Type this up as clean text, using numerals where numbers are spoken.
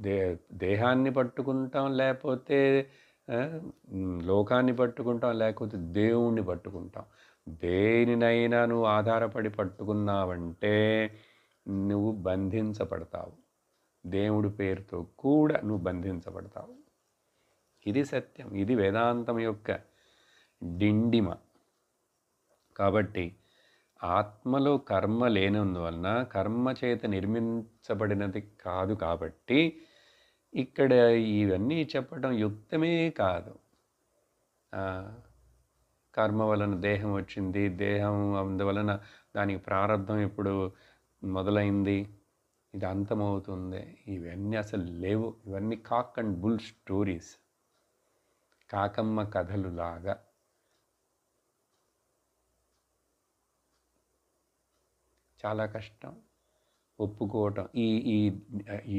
They దేహాన్ని పట్టుకుంటాం, లేకపోతే లోకాన్ని పట్టుకుంటాం, లేకపోతే దేవుణ్ణి పట్టుకుంటాం. దేనినైనా నువ్వు ఆధారపడి పట్టుకున్నావంటే నువ్వు బంధించబడతావు. దేవుడి పేరుతో కూడా నువ్వు బంధించబడతావు. ఇది సత్యం. ఇది వేదాంతం యొక్క డిండిమ. కాబట్టి ఆత్మలో కర్మ లేనందువలన, కర్మ చేత నిర్మించబడినది కాదు కాబట్టి ఇక్కడ ఇవన్నీ చెప్పడం యుక్తమే కాదు. కర్మ వలన దేహం వచ్చింది, దేహం అందువలన దానికి ప్రారంధం ఇప్పుడు మొదలైంది, ఇది అంతమవుతుంది, ఇవన్నీ అసలు లేవు. ఇవన్నీ కాక్ అండ్ బుల్ స్టోరీస్, కాకమ్మ కథలు లాగా. చాలా కష్టం ఒప్పుకోవటం. ఈ ఈ ఈ